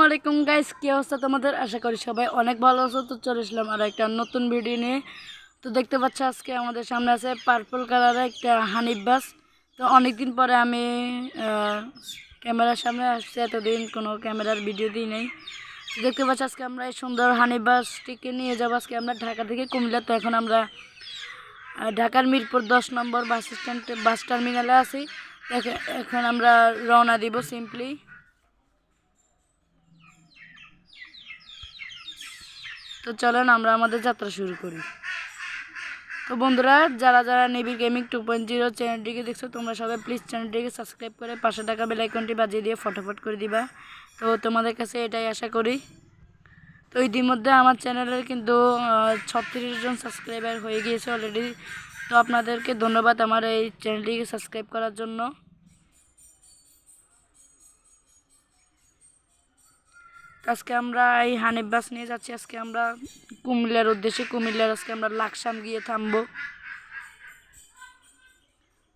আলাইকুম গাইস, কি অবস্থা তোমাদের? আশা করি সবাই অনেক ভালো আছো। তো চলে আসলাম আর একটা নতুন ভিডিও নিয়ে। তো দেখতে পাচ্ছ আজকে আমাদের সামনে আছে পার্পল কালারের একটা হানিফ বাস। তো অনেকদিন পরে আমি ক্যামেরার সামনে আসছি, এতদিন কোনো ক্যামেরার ভিডিও দিই নেই। তো দেখতে পাচ্ছ আজকে আমরা এই সুন্দর হানিফ বাসটিকে নিয়ে যাবো আজকে আমরা ঢাকা থেকে কুমিল্লা। তো এখন আমরা ঢাকার মিরপুর 10 নম্বর বাস টার্মিনালে আছি। এখন আমরা রওনা দিব সিম্পলি। তো চলেন আমরা আমাদের যাত্রা শুরু করি। তো বন্ধুরা, যারা যারা নিবিড় গেমিং 2.0 চ্যানেলটিকে দেখছো, তোমরা সবাই প্লিজ চ্যানেলটিকে সাবস্ক্রাইব করে পাশে থাকা বেল আইকনটি বাজিয়ে দিয়ে ফটাফট করে দিবা। তো তোমাদের কাছে এটাই আশা করি। তো ইতিমধ্যে আমার চ্যানেলের কিন্তু 36 জন সাবস্ক্রাইবার হয়ে গিয়েছে অলরেডি। তো আপনাদেরকে ধন্যবাদ আমার এই চ্যানেলটিকে সাবস্ক্রাইব করার জন্য। আজকে আমরা এই হানিফ বাস নিয়ে যাচ্ছি। আজকে আমরা কুমিল্লার উদ্দেশ্যে, কুমিল্লার আজকে আমরা লাকসাম গিয়ে থামবো।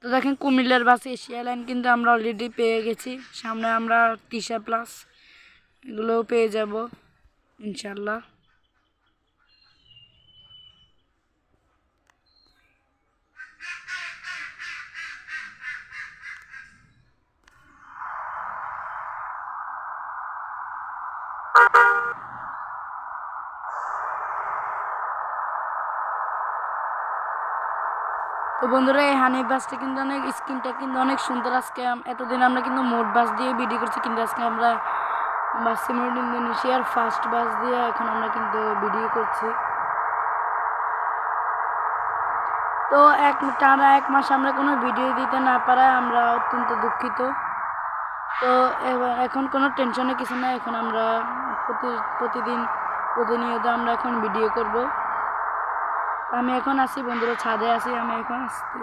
তো দেখেন কুমিল্লার বাস এশিয়া লাইন কিন্তু আমরা অলরেডি পেয়ে গেছি। সামনে আমরা তিশা প্লাস এগুলোও পেয়ে যাব ইনশাল্লাহ। তো বন্ধুরা, এই হানিফ বাসটা কিন্তু স্ক্রিনটা কিন্তু অনেক সুন্দর। আজকে এতদিন আমরা কিন্তু মোট বাস দিয়ে ভিডিও করছি, কিন্তু আজকে আমরা বাসিমোড ইন্দোনেশিয়ার ফার্স্ট বাস দিয়ে এখন আমরা কিন্তু ভিডিও করছি। তো টানা 1 মাস আমরা কোনো ভিডিও দিতে না পারায় আমরা অত্যন্ত দুঃখিত। তো এখন কোনো টেনশনের কিছু না, এখন আমরা প্রতিনিয়ত আমরা এখন ভিডিও করব। আমি এখন আসি বন্ধুরা, ছাদে আসি, আমি এখন আসছি।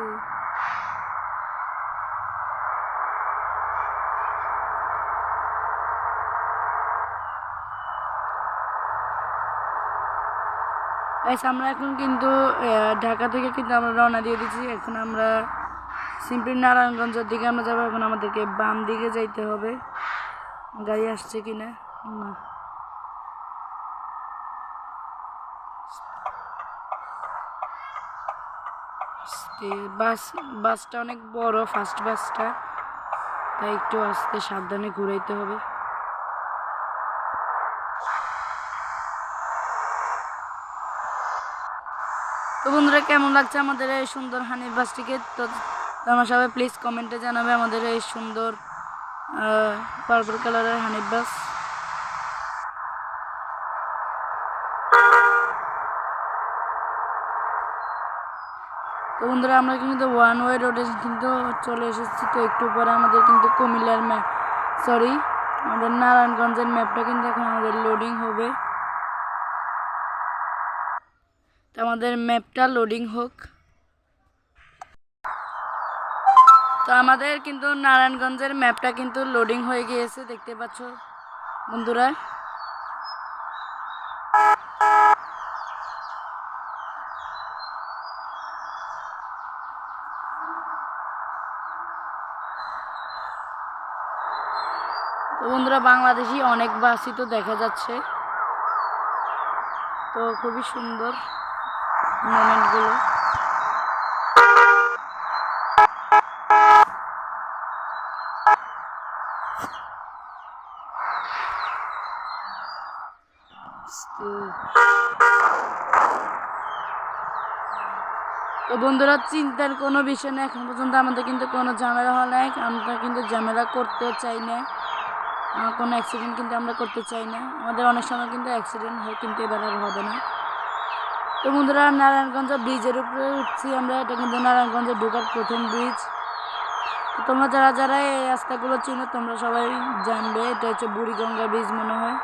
আমরা এখন কিন্তু ঢাকা থেকে কিন্তু আমরা রওনা দিয়ে দিচ্ছি। এখন আমরা সিম্পলি নারায়ণগঞ্জের দিকে আমরা যাবো। এখন আমাদেরকে বাম দিকে যাইতে হবে। গাড়ি আসছে কিনা না। বাসটা অনেক বড়, ফার্স্ট বাসটা, তাই একটু আস্তে সাবধানে ঘুরাইতে হবে। তো বন্ধুরা, কেমন লাগছে আমাদের এই সুন্দর হানিফ বাসটিকে? তো তোমরা সবাই প্লিজ কমেন্টে জানাবে আমাদের এই সুন্দর পার্পল কালারের হানিফ বাস। তো বন্ধুরা, আমরা কিন্তু ওয়ান ওয়ে রোডে কিন্তু চলে এসেছি। তো একটু পরে আমাদের কিন্তু কুমিল্লার আমাদের নারায়ণগঞ্জের ম্যাপটা কিন্তু এখন আমাদের লোডিং হবে। তো আমাদের ম্যাপটা লোডিং হোক। তো আমাদের কিন্তু নারায়ণগঞ্জের ম্যাপটা কিন্তু লোডিং হয়ে গিয়েছে, দেখতে পাচ্ছ বন্ধুরা। তো বন্ধুরা, বাংলাদেশি অনেক বাসই তো দেখা যাচ্ছে। তো খুবই সুন্দর মোমেন্টগুলো। তো বন্ধুরা, চিন্তার কোনো বিষয় নেই, এখন পর্যন্ত আমাদের কিন্তু কোনো ঝামেলা হয় নাই। আমরা কিন্তু ঝামেলা করতেও চাই না, কোনো অ্যাক্সিডেন্ট কিন্তু আমরা করতে চাই না। আমাদের অনেক সময় কিন্তু অ্যাক্সিডেন্ট হয়, কিন্তু এবার আর হবে না। তো বন্ধুরা, নারায়ণগঞ্জ ব্রিজের উপরে উঠছি আমরা। এটা কিন্তু নারায়ণগঞ্জে ঢোকার প্রথম ব্রিজ। তো তোমরা যারা যারা এই রাস্তাগুলো চিনো তোমরা সবাই জানবে, এটা হচ্ছে বুড়িগঙ্গা ব্রিজ মনে হয়।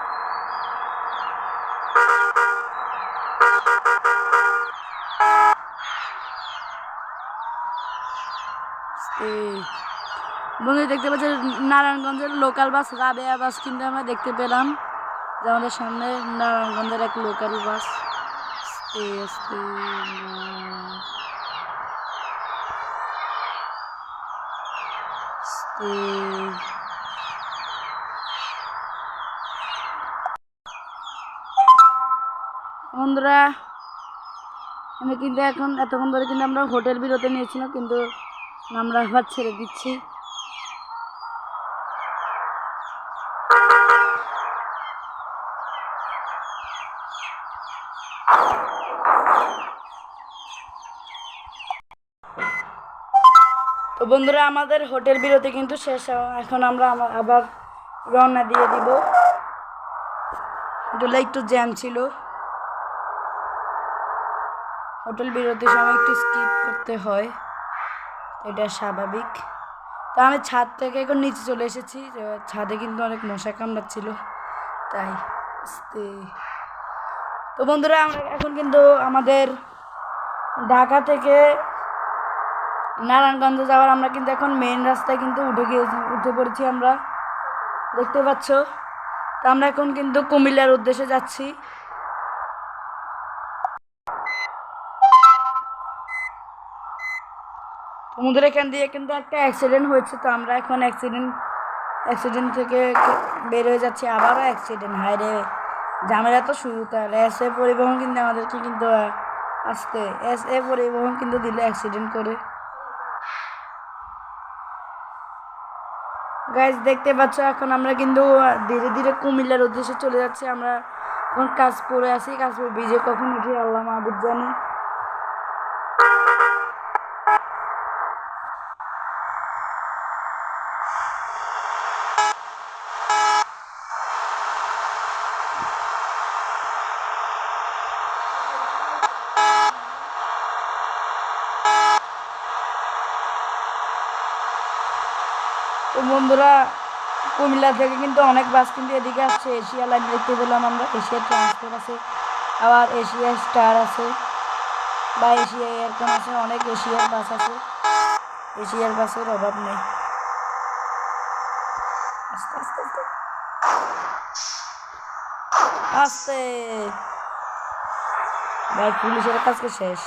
বন্ধু, দেখতে পাচ্ছি নারায়ণগঞ্জের লোকাল বাস রাবেয়া বাস কিন্তু আমরা দেখতে পেলাম, যে আমাদের সামনে নারায়ণগঞ্জের এক লোকাল বাস। বন্ধুরা আমি কিন্তু এখন এতক্ষণ ধরে কিন্তু আমরা হোটেল বিরতি নিয়েছিলাম, কিন্তু আমরা আবার ছেড়ে দিচ্ছি। তো বন্ধুরা আমাদের হোটেল বিরতি কিন্তু শেষ। এখন আমরা আবার রওনা দিয়ে দিব। হোটেলে একটু জ্যাম ছিল, হোটেল বিরতির সময় একটু স্কিপ করতে হয়, এটা স্বাভাবিক। তো আমি ছাদ থেকে এখন নিচে চলে এসেছি, ছাদে কিন্তু অনেক মশা কামড়াচ্ছিল তাই আস্তে। তো বন্ধুরা আমরা এখন কিন্তু আমাদের ঢাকা থেকে নারায়ণগঞ্জ যাওয়ার আমরা কিন্তু এখন মেইন রাস্তায় কিন্তু উঠে পড়েছি আমরা, দেখতে পাচ্ছ। তো আমরা এখন কিন্তু কুমিল্লার উদ্দেশ্যে যাচ্ছি। আমাদের এখান দিয়ে কিন্তু একটা অ্যাক্সিডেন্ট হয়েছে, তো আমরা এখন অ্যাক্সিডেন্ট থেকে বের হয়ে যাচ্ছি। আবারও অ্যাক্সিডেন্ট, হায় রে ঝামেলা তো শুরু। তাহলে এসএ পরিবহন কিন্তু আমাদেরকে কিন্তু আসতে এসএ পরিবহন কিন্তু দিল অ্যাক্সিডেন্ট করে। গাইজ দেখতে পাচ্ছ এখন আমরা কিন্তু ধীরে ধীরে কুমিল্লার উদ্দেশ্যে চলে যাচ্ছি। আমরা এখন কাশপুরে আছি, কাশপুর ব্রিজে কখন উঠি আল্লাহ মাহবুব জানে। তো বন্ধুরা কুমিল্লা থেকে কিন্তু অনেক বাস কিন্তু এদিকে আসছে। এশিয়া লাইন দেখতে পেলাম আমরা, এশিয়া ট্রান্সপোর্ট আছে, আবার এশিয়া স্টার আছে বা এশিয়া এয়ারকন আছে, অনেক এশিয়ার বাস আছে। এশিয়ার বাসের অভাব নেই। আস্তে আস্তে আস্তে আস্তে ভাই, পুলিশের কাজকে শেষ।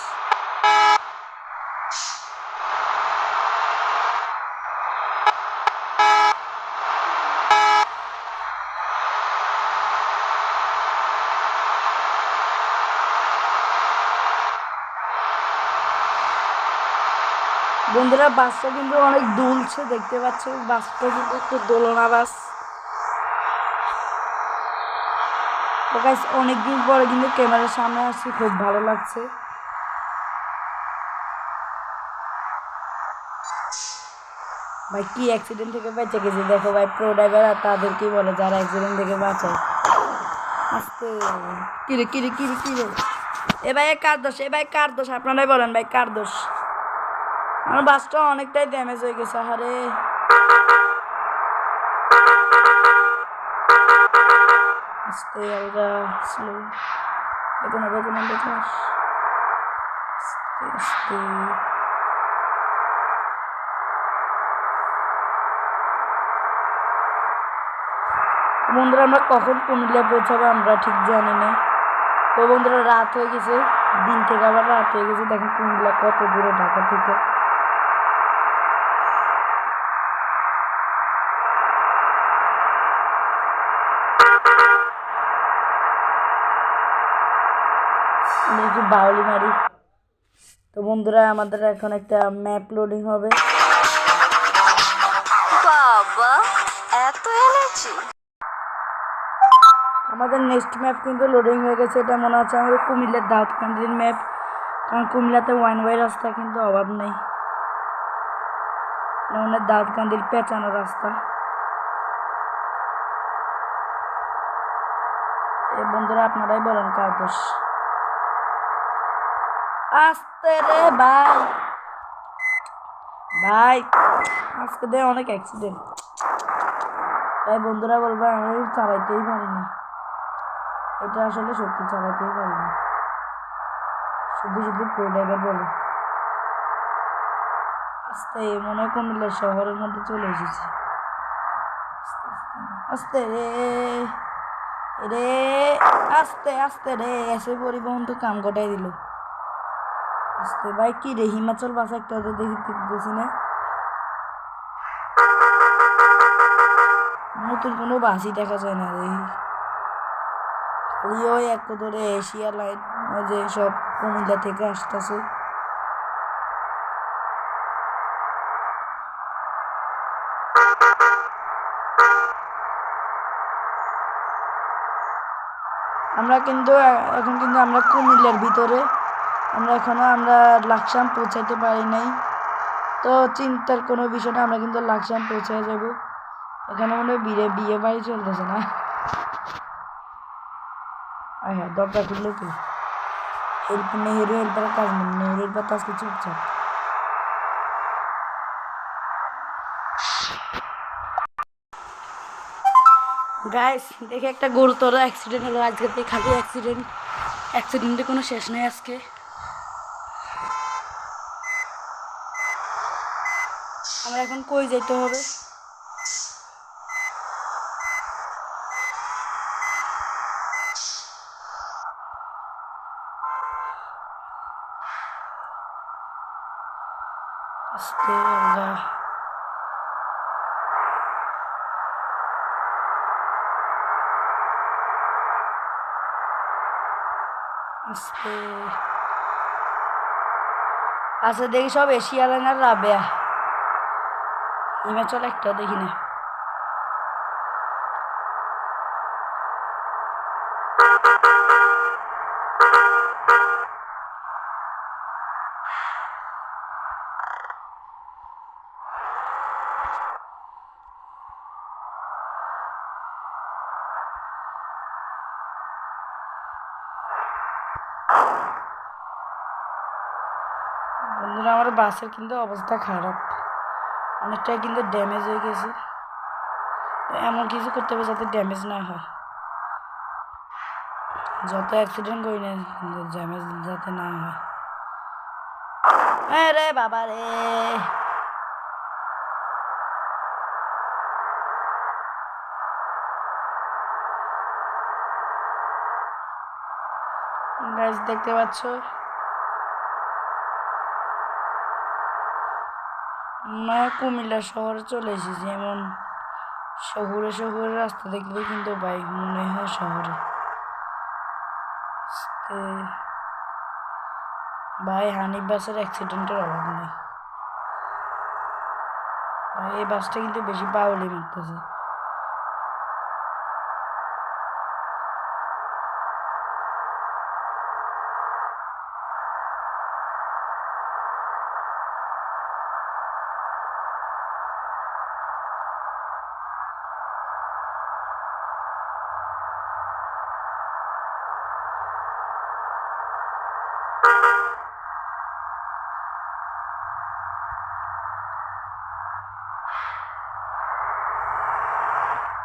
বন্ধুরা বাসটা কিন্তু অনেক দুলছে, দেখতে পাচ্ছ বাসটা কিন্তু একটু দোলনা বাস। তো গাইস অনেকদিন পরে কিন্তু ক্যামেরার সামনে আসছি, খুব ভালো লাগছে। ভাই কি অ্যাক্সিডেন্ট থেকে বেঁচে গেছে দেখো ভাই, প্রো ড্রাইভার আর তাদের কি বলে যারা অ্যাক্সিডেন্ট থেকে বাঁচায়। আস্তে কিরে কিরে কিরে কিরে, এ ভাই কার দোষ, এ ভাই কার দোষ আপনারাই বলেন ভাই কার দোষ। আমার বাসটা অনেকটাই ড্যামেজ হয়ে গেছে, আরে আস্তে আলগা স্লো, দেখুন দেখুন দেখুন আস্তে আস্তে। বন্ধুরা আমরা কখন কুমিল্লা পৌঁছাবো আমরা ঠিক জানি না। তো বন্ধুরা রাত হয়ে গেছে, দিন থেকে আবার রাত হয়ে গেছে। দেখেন কুমিল্লা কত দূরে ঢাকা থেকে। একটু বাউলি মারি। তো বন্ধুরা আমাদের এখন একটা ম্যাপ লোডিং হবে। বাবা এত এনার্জি! আমাদের নেক্সট ম্যাপ কিন্তু লোডিং হয়ে গেছে। এটা মনে হচ্ছে আমাদের কুমিল্লার দাউদকান্দির ম্যাপ, কারণ কুমিল্লাতে ওয়ান ওয়ে রাস্তা কিন্তু অভাব নেই। মানে দাউদকান্দির পেঁচানো রাস্তা। এই বন্ধুরা আপনারাই বলেন কার দোষ। আস্তে রে ভাই, ভাই আজকে দেয় অনেক অ্যাক্সিডেন্ট। তাই বন্ধুরা বলবো আমি চালাইতেই পারি না, এটা আসলে সত্যি চালাইতেই পারি না, শুধু শুধু প্রো ড্রাইভার বলে। আস্তে মনে হয় কুমিল্লা শহরের মধ্যে চলে এসেছি। আস্তে রে রে, আস্তে আস্তে রে, এসে পরিবহন তো কাম কটাই দিল। আস্তে ভাই কি রে, হিমাচল বাস একটা দেখতেছি না, নতুন কোনো বাসই দেখা যায় না রে, লিও এক ধরে এশিয়া লাইন ওই যে সব কুমিল্লা থেকে আসতেছে। আমরা কিন্তু এখন কিন্তু আমরা কুমিল্লার ভিতরে, আমরা লাকসাম পৌঁছাইতে পারি নাই, তো চিন্তার কোনো বিষয় না, আমরা কিন্তু লাকসাম পৌঁছে যাব। এখানে মনে হয় বিয়ে বাড়ি চলতেছে না। হ্যাঁ দরজা খুললো কি হেল্প নেহেরু হেল্পারের কাজ নেই, নেহেরু হেল্পার তো আজকে চুপচাপ। গাইস দেখে একটা গুরুতর অ্যাক্সিডেন্ট হলো আজকে, খালি অ্যাক্সিডেন্টের কোনো শেষ নেই আজকে। আমরা এখন কই যাইতে হবে? আস্তে আল্লাহ, আস্তে। আচ্ছা দেখি সব এশিয়া লাইনার রাবেয়া, হিমাচল একটা দেখি না। বন্ধুরা আমার বাসের কিন্তু অবস্থা খারাপ, অনেকটাই কিন্তু ড্যামেজ হয়ে গেছে। এমন কিছু করতে হবে যাতে ড্যামেজ না হয়, যত অ্যাক্সিডেন্ট করি না ড্যামেজ যাতে না হয়। রে বাবা রে, গাইস দেখতে পাচ্ছ আমরা কুমিল্লা শহরে চলে এসেছি। এমন শহুরে রাস্তা দেখলে কিন্তু বাইক মনে হয় শহরে। ভাই হানিফ বাসের অ্যাক্সিডেন্টের অভাব নেই ভাই, এই বাসটা কিন্তু বেশি বাউলি মারতেছে।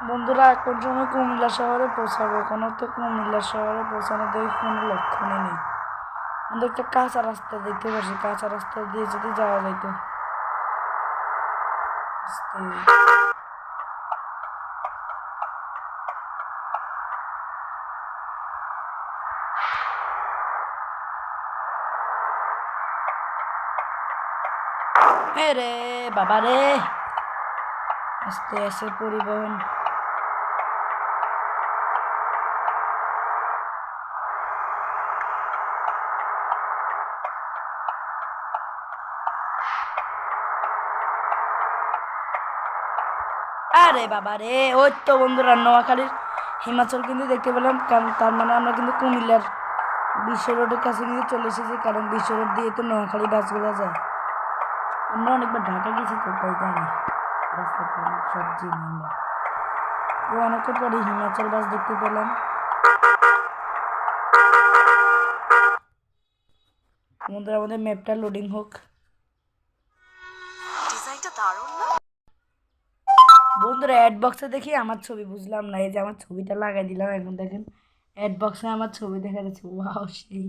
বন্ধুরা এখন সময় কুমিল্লা শহরে পৌঁছাবো, কোনো তো কুমিল্লা শহরে পৌঁছানো দেখে কোনো লক্ষণই নেই। আমাদের একটা কাঁচা রাস্তা দেখতে পাচ্ছি, কাঁচা রাস্তা দিয়ে যদি যাওয়া যাইতো। রে বাবা রে, আস্তে আস্তে পরিবহন। আরে বাবা রে, ওই তো বন্ধুরা নোয়াখালীর হিমাচল কিন্তু দেখতে পেলাম, কারণ তার মানে আমরা কিন্তু কুমিল্লার বিশ্ব রোডের কাছে কিন্তু চলে এসেছি, কারণ বিশ্ব রোড দিয়ে তো নোয়াখালী বাসগুলো যায়। আমরা অনেকবার ঢাকা গেছি তো তাই জানি রাস্তাটা সব চিনি আমরা। তো অনেকক্ষণ পরে হিমাচল বাস দেখতে পেলাম। বন্ধুরা আমাদের ম্যাপটা লোডিং হোক। ডিজাইনটা দারুণ না? বন্ধুরা অ্যাড বক্সে দেখি আমার ছবি, বুঝলাম না, এই যে আমার ছবিটা লাগাই দিলাম, এখন দেখেন অ্যাড বক্সে আমার ছবি দেখা যাচ্ছে। ওয়াও সেই।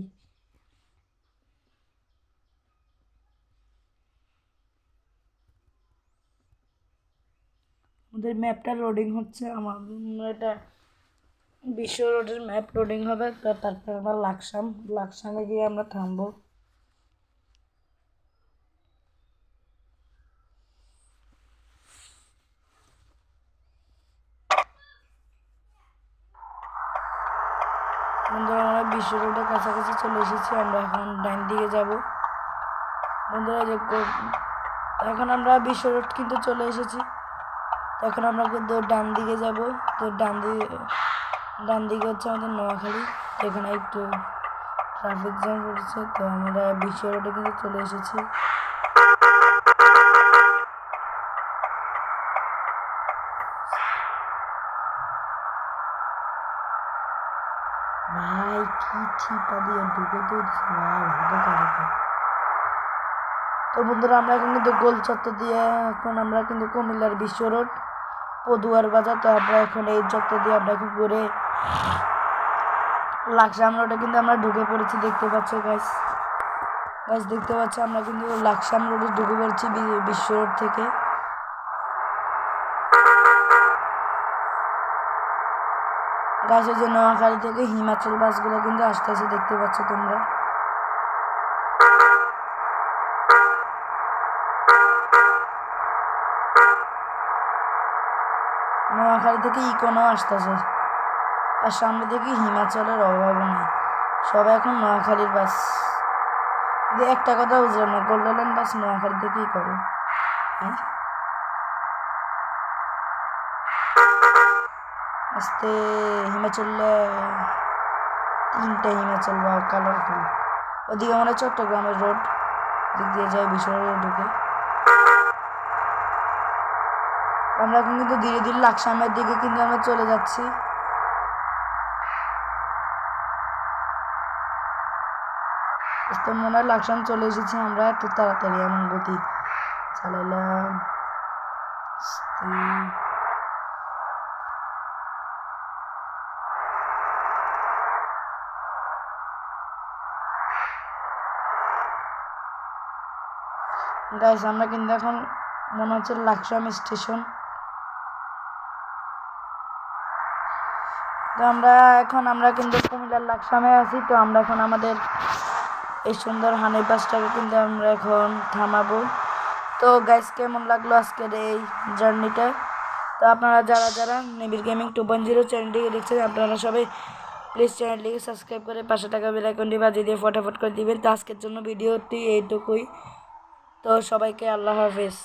আমাদের ম্যাপটা লোডিং হচ্ছে, আমার এটা বিশ্ব রোডের ম্যাপ লোডিং হবে, তারপর আমরা লাকসামে গিয়ে আমরা থামবো। বন্ধুরা আমরা বিশ্ব রোডের কাছাকাছি চলে এসেছি। আমরা এখন ডাইন দিকে যাব। বন্ধুরা যে এখন আমরা বিশ্ব রোড কিন্তু চলে এসেছি। এখন আমরা কিন্তু ডান দিকে যাব। তো ডান দিকে হচ্ছে আমাদের নোয়াখালী, এখানে একটু ট্রাফিক জ্যাম পড়েছে। তো আমরা বিশ্ব রোডে কিন্তু চলে এসেছি। ভাই কি ঠিকা দিয়ে ঢুকে তো ভাই ভালো করে। তো বন্ধুরা আমরা এখন কিন্তু গোল চত্বর দিয়ে এখন আমরা কিন্তু কুমিল্লার বিশ্ব রোড পদুয়ার বাজার। তো আমরা এখন এই চত্বর দিয়ে আমরা এখন ঘুরে লাকসাম রোডে কিন্তু আমরা ঢুকে পড়েছি। দেখতে পাচ্ছ গাইস দেখতে পাচ্ছ আমরা কিন্তু লাকসাম রোডে ঢুকে পড়েছি বিশ্ব রোড থেকে। গাছের যে নোয়াখালী থেকে হিমাচল বাসগুলো কিন্তু আসতেছে, দেখতে পাচ্ছ তোমরা। নোয়াখালী থেকে ইকোনো আসতেছে, আর সামনে থেকে হিমাচলের অভাব নেই, সবাই এখন নোয়াখালীর বাস। একটা কথা বুঝলাম না, গোল্ডেন বাস নোয়াখালী থেকেই করে। হ্যাঁ আস্তে হিমাচলে 3টা হিমাচল বা কালারফুল। ওদিকে আমরা চট্টগ্রামের রোড দিক দিয়ে যাই বিশ্ব রোডে ঢুকে। আমরা এখন কিন্তু ধীরে ধীরে লাকসামের দিকে কিন্তু আমরা চলে যাচ্ছি। তো মনে হয় লাকসাম চলে এসেছি আমরা। এত তাড়াতাড়ি এমন গতি চালাইলাম। গাইস আমরা কিন্তু এখন মনে হচ্ছে লাকসাম স্টেশন। তো আমরা কিন্তু কুমিল্লার লাকসামে আছি। তো আমরা এখন আমাদের এই সুন্দর হানি বাসটাকে কিন্তু আমরা এখন থামাবো। তো গাইস কেমন লাগলো আজকের এই জার্নিটা? তো আপনারা যারা নিবিড় গেমিং 2.0 চ্যানেলটিকে দেখছেন, আপনারা সবাই প্লিজ চ্যানেলটিকে সাবস্ক্রাইব করে পাশে থাকা বেল আইকনটি বাজিয়ে দিয়ে ফটাফট করে দিবেন। তো আজকের জন্য ভিডিওটি এইটুকুই। তো সবাইকে আল্লাহ হাফেজ।